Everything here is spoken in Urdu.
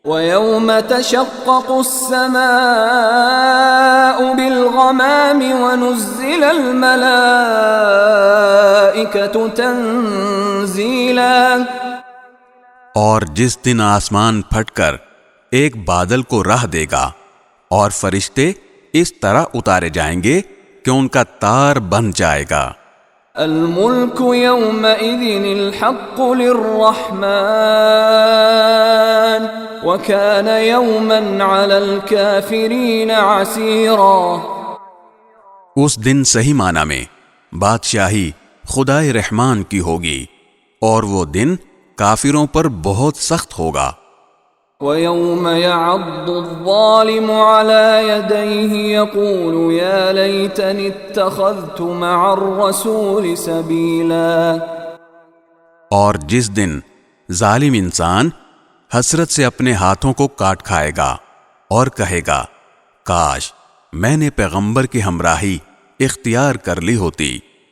وَيَوْمَ تَشَقَّقُ السَّمَاءُ بِالْغَمَامِ وَنُزِّلَ الْمَلَائِكَةُ تَنزِيلًا۔ اور جس دن آسمان پھٹ کر ایک بادل کو راہ دے گا اور فرشتے اس طرح اتارے جائیں گے کہ ان کا تار بن جائے گا۔ الملك يومئذ الحق للرحمن وكان يوما على الكافرين عسيرا۔ اس دن صحیح معنی میں بادشاہی خدائے رحمان کی ہوگی اور وہ دن کافروں پر بہت سخت ہوگا۔ وَيَوْمَ يَعَضُّ الظَّالِمُ عَلَى يَدَيْهِ يَقُولُ يَا لَيْتَنِي اتَّخَذْتُ مَعَ الرَّسُولِ سَبِيلًا۔ اور جس دن ظالم انسان حسرت سے اپنے ہاتھوں کو کاٹ کھائے گا اور کہے گا کاش میں نے پیغمبر کی ہمراہی اختیار کر لی ہوتی۔